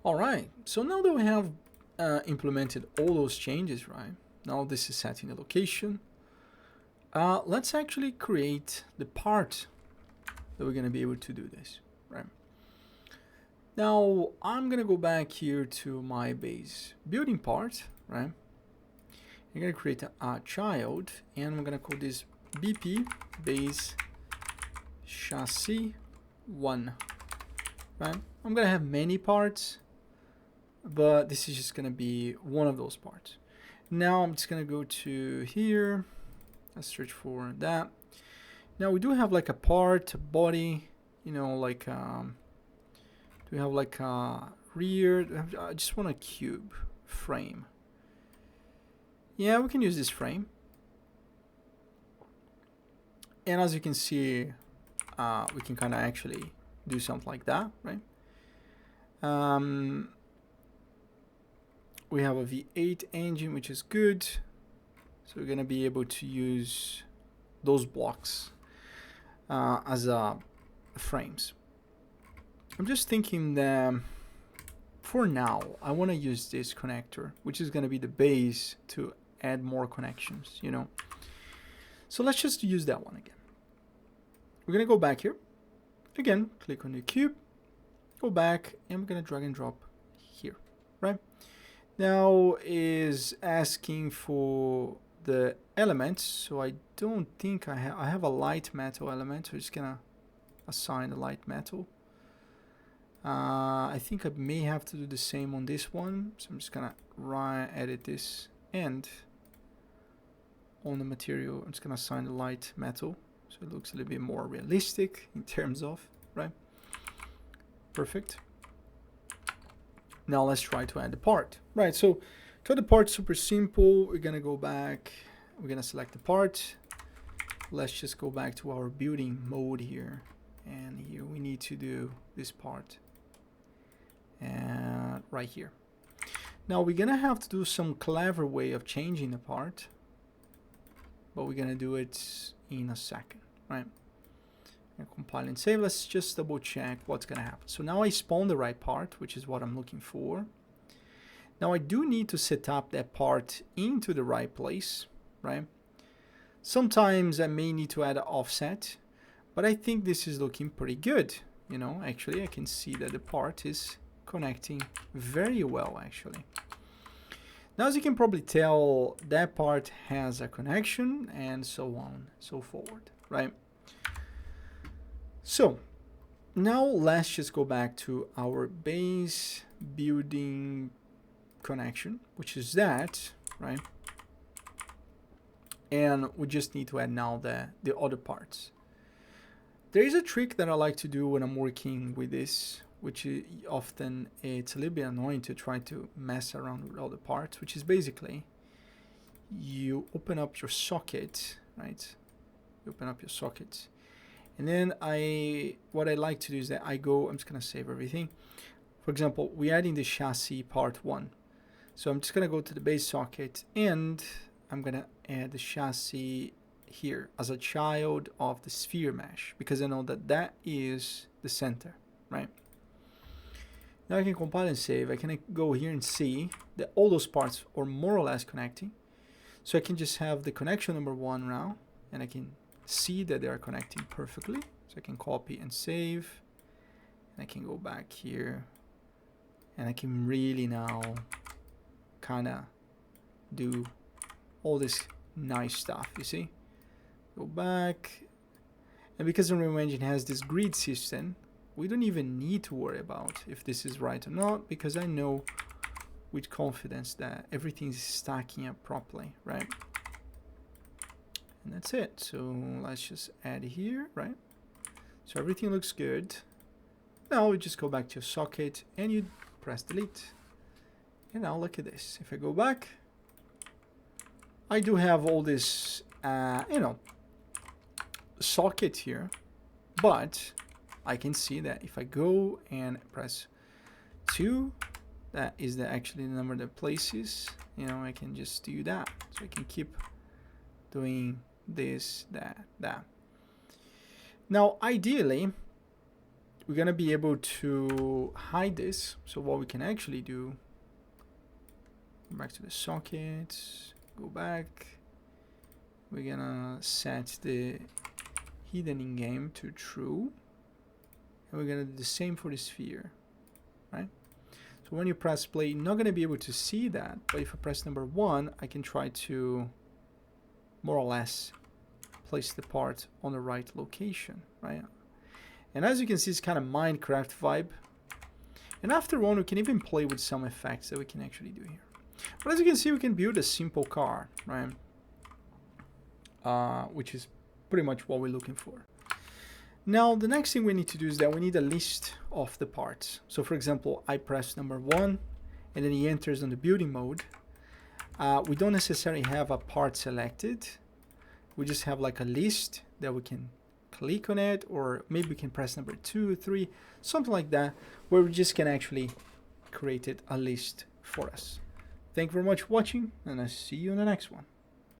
All right, so now that we have implemented all those changes, right? Now this is setting the location. Let's actually create the part that we're gonna be able to do this, right? Now I'm gonna go back here to my base building part, right? I'm gonna create a child, and I'm gonna call this BP base chassis 1, right? I'm gonna have many parts, but this is just gonna be one of those parts. Now I'm just gonna go to here. Let's search for that. Now we do have like a part, a body, you know, like do we have like a rear? I just want a cube frame. Yeah, we can use this frame. And as you can see, we can kind of actually do something like that, right? We have a V8 engine, which is good. So we're gonna be able to use those blocks as frames. I'm just thinking that for now, I want to use this connector, which is gonna be the base to add more connections, you know. So let's just use that one again. We're gonna go back here. Again, click on the cube, go back, and we're gonna drag and drop here, right? Now is asking for the elements, so I don't think I have a light metal element, so I'm just gonna assign a light metal. I think I may have to do the same on this one, so I'm just gonna edit this, and on the material I'm just gonna assign the light metal, so it looks a little bit more realistic in terms of, right? Perfect. Now let's try to add the part. Right, so to add the part, super simple. We're gonna go back, we're gonna select the part. Let's just go back to our building mode here, and here we need to do this part, and right here. Now we're gonna have to do some clever way of changing the part, but we're gonna do it in a second, right? Compile and save. Let's just double check what's gonna happen. So now I spawn the right part, which is what I'm looking for. Now I do need to set up that part into the right place, right? Sometimes I may need to add an offset, but I think this is looking pretty good. You know, actually I can see that the part is connecting very well, actually. Now, as you can probably tell, that part has a connection, and so on, so forward, right? So now let's just go back to our base building connection, which is that, right? And we just need to add now the other parts. There is a trick that I like to do when I'm working with this, which is often it's a little bit annoying to try to mess around with all the parts, which is basically you open up your socket, right? You open up your socket. And then what I like to do is that I'm just gonna save everything. For example, we're adding the chassis part 1. So I'm just gonna go to the base socket, and I'm gonna add the chassis here as a child of the sphere mesh, because I know that that is the center, right? Now I can compile and save. I can go here and see that all those parts are more or less connecting. So I can just have the connection number 1 now, and I can see that they are connecting perfectly. So I can copy and save, and I can go back here, and I can really now kind of do all this nice stuff, you see? Go back, and because Unreal Engine has this grid system, we don't even need to worry about if this is right or not, because I know with confidence that everything is stacking up properly, right? And that's it. So let's just add here, right? So everything looks good. Now we just go back to your socket and you press delete. And now look at this. If I go back, I do have all this, socket here, but I can see that if I go and press 2, that is actually the number of places. You know, I can just do that. So I can keep doing this, that. Now, ideally, we're gonna be able to hide this. So what we can actually do, go back to the sockets, go back. We're gonna set the hidden in game to true. And we're gonna do the same for the sphere, right? So when you press play, you're not gonna be able to see that, but if I press number 1, I can try to more or less place the part on the right location, right? And as you can see, it's kind of Minecraft vibe. And after on, we can even play with some effects that we can actually do here. But as you can see, we can build a simple car, right? Which is pretty much what we're looking for. Now, the next thing we need to do is that we need a list of the parts. So for example, I press number 1, and then he enters on the building mode. We don't necessarily have a part selected. We just have like a list that we can click on it, or maybe we can press number 2, 3, something like that, where we just can actually create a list for us. Thank you very much for watching, and I'll see you in the next one.